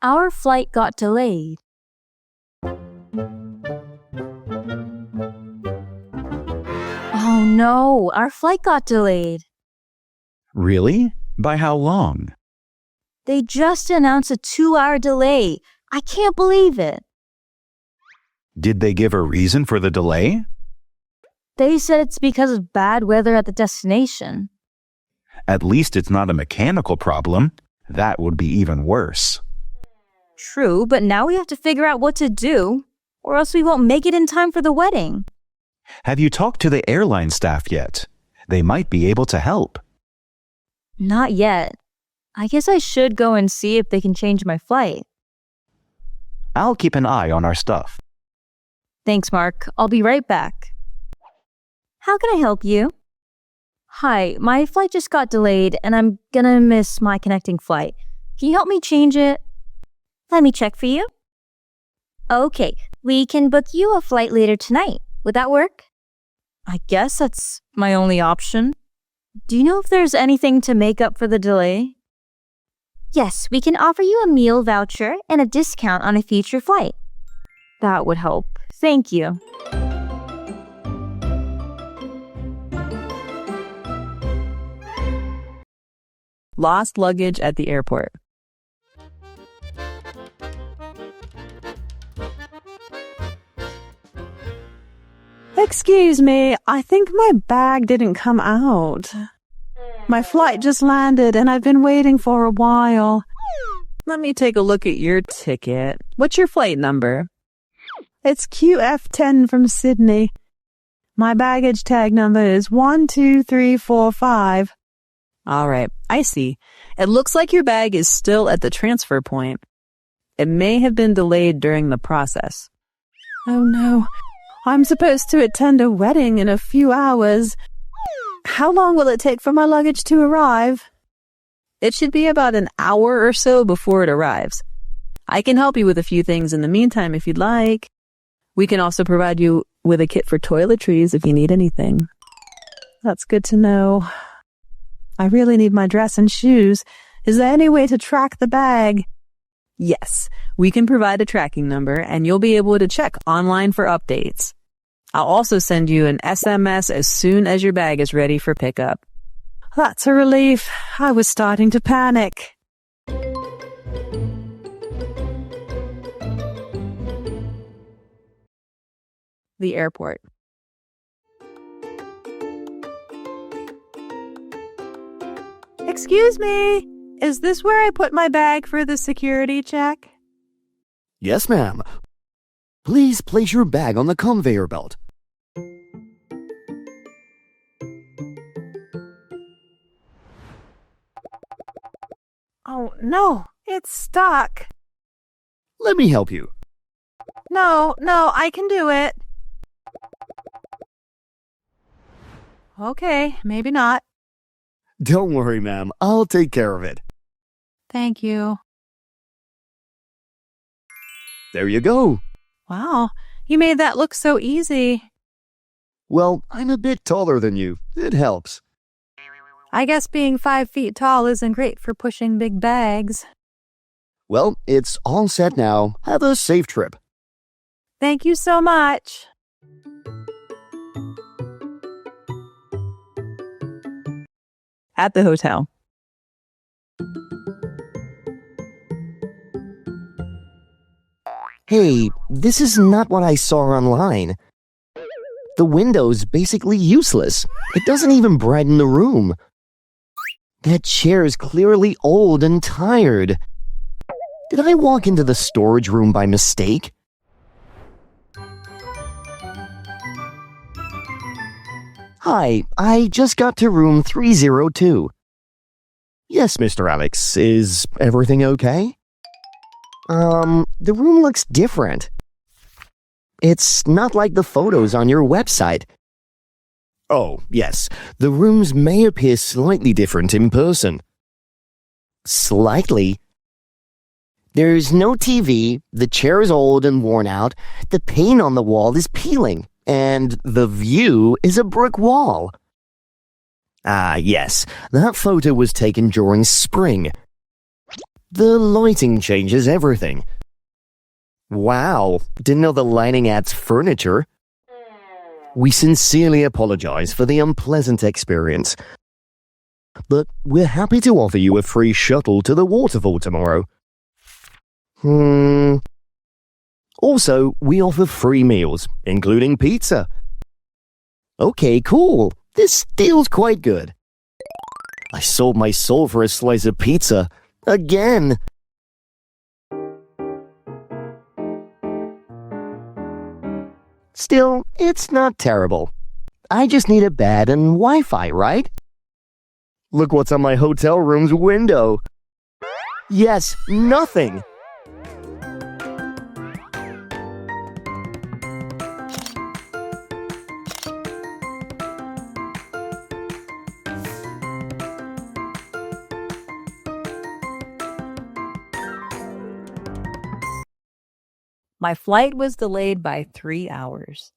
Our flight got delayed. Oh no, our flight got delayed. Really? By how long? They just announced a 2-hour delay. I can't believe it. Did they give a reason for the delay? They said it's because of bad weather at the destination. At least it's not a mechanical problem. That would be even worse. True, but now we have to figure out what to do, or else we won't make it in time for the wedding. Have you talked to the airline staff yet? They might be able to help. Not yet. I guess I should go and see if they can change my flight. I'll keep an eye on our stuff. Thanks, Mark. I'll be right back. How can I help you? Hi, my flight just got delayed and I'm gonna miss my connecting flight. Can you help me change it? Let me check for you. Okay, we can book you a flight later tonight. Would that work? I guess that's my only option. Do you know if there's anything to make up for the delay? Yes, we can offer you a meal voucher and a discount on a future flight. That would help. Thank you. Lost luggage at the airport. Excuse me, I think my bag didn't come out. My flight just landed and I've been waiting for a while. Let me take a look at your ticket. What's your flight number? It's QF10 from Sydney. My baggage tag number is 12345. All right, I see. It looks like your bag is still at the transfer point. It may have been delayed during the process. Oh no, I'm supposed to attend a wedding in a few hours. How long will it take for my luggage to arrive? It should be about an hour or so before it arrives. I can help you with a few things in the meantime if you'd like. We can also provide you with a kit for toiletries if you need anything. That's good to know. I really need my dress and shoes. Is there any way to track the bag? Yes, we can provide a tracking number and you'll be able to check online for updates. I'll also send you an SMS as soon as your bag is ready for pickup. That's a relief. I was starting to panic. The airport. Excuse me, is this where I put my bag for the security check? Yes, ma'am. Please place your bag on the conveyor belt. Oh, no, it's stuck. Let me help you. No, I can do it. Okay, maybe not. Don't worry, ma'am. I'll take care of it. Thank you. There you go. Wow, you made that look so easy. Well, I'm a bit taller than you. It helps. I guess being 5 feet tall isn't great for pushing big bags. Well, it's all set now. Have a safe trip. Thank you so much. At the hotel. Hey, this is not what I saw online. The window's basically useless. It doesn't even brighten the room. That chair is clearly old and tired. Did I walk into the storage room by mistake? Hi, I just got to room 302. Yes, Mr. Alex, is everything okay? The room looks different. It's not like the photos on your website. Oh, yes, the rooms may appear slightly different in person. Slightly? There's no TV, the chair is old and worn out, the paint on the wall is peeling, and the view is a brick wall. Ah, yes, that photo was taken during spring. The lighting changes everything. Wow, didn't know the lighting adds furniture. We sincerely apologize for the unpleasant experience, but we're happy to offer you a free shuttle to the waterfall tomorrow. Also, we offer free meals, including pizza. Okay, cool. This deal's quite good. I sold my soul for a slice of pizza. Again. Still, it's not terrible. I just need a bed and Wi-Fi, right? Look what's on my hotel room's window. Yes, nothing. My flight was delayed by 3 hours.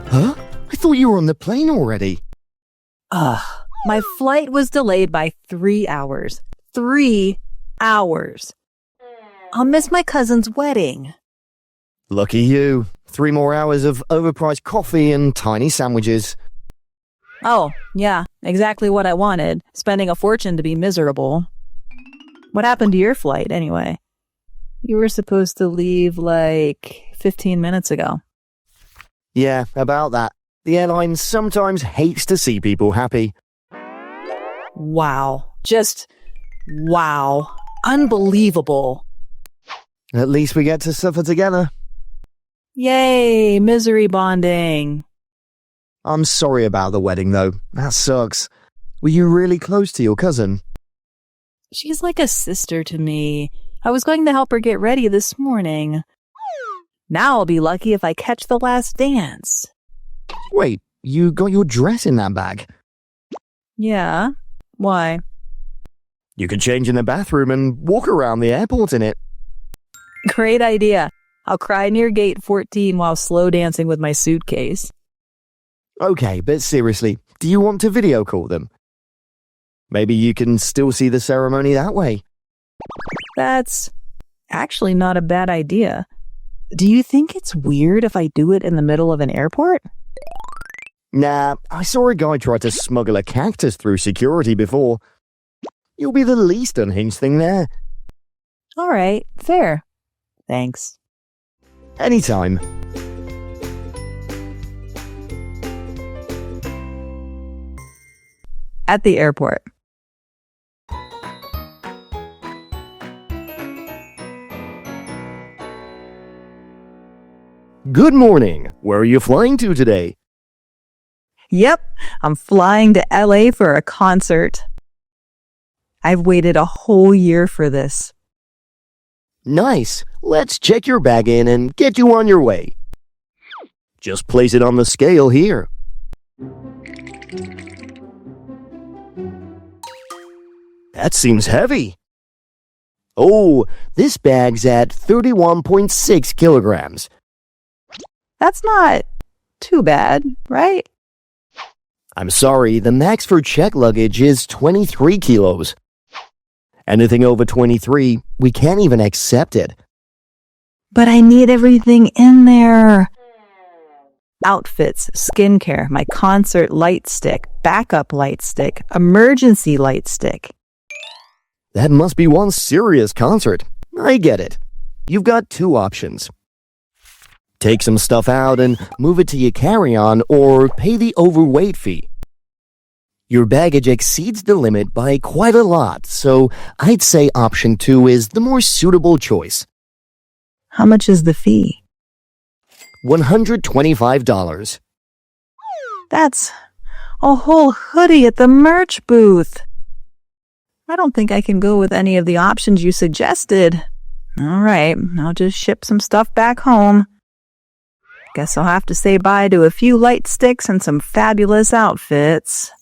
Huh? I thought you were on the plane already. My flight was delayed by 3 hours. 3 hours. I'll miss my cousin's wedding. Lucky you. 3 more hours of overpriced coffee and tiny sandwiches. Oh, yeah, exactly what I wanted. Spending a fortune to be miserable. What happened to your flight, anyway? You were supposed to leave like 15 minutes ago. Yeah, about that. The airline sometimes hates to see people happy. Wow. Just wow. Unbelievable. At least we get to suffer together. Yay, misery bonding. I'm sorry about the wedding, though. That sucks. Were you really close to your cousin? She's like a sister to me. I was going to help her get ready this morning. Now I'll be lucky if I catch the last dance. Wait, you got your dress in that bag? Yeah? Why? You could change in the bathroom and walk around the airport in it. Great idea. I'll cry near gate 14 while slow dancing with my suitcase. Okay, but seriously, do you want to video call them? Maybe you can still see the ceremony that way. That's actually not a bad idea. Do you think it's weird if I do it in the middle of an airport? Nah, I saw a guy try to smuggle a cactus through security before. You'll be the least unhinged thing there. All right, fair. Thanks. Anytime. At the airport. Good morning. Where are you flying to today? Yep, I'm flying to LA for a concert. I've waited a whole year for this. Nice. Let's check your bag in and get you on your way. Just place it on the scale here. That seems heavy. Oh, this bag's at 31.6 kilograms. That's not too bad, right? I'm sorry, the max for check luggage is 23 kilos. Anything over 23, we can't even accept it. But I need everything in there. Outfits, skincare, my concert light stick, backup light stick, emergency light stick. That must be one serious concert. I get it. You've got 2 options. Take some stuff out and move it to your carry-on or pay the overweight fee. Your baggage exceeds the limit by quite a lot, so I'd say option 2 is the more suitable choice. How much is the fee? $125. That's a whole hoodie at the merch booth. I don't think I can go with any of the options you suggested. All right, I'll just ship some stuff back home. Guess I'll have to say bye to a few light sticks and some fabulous outfits.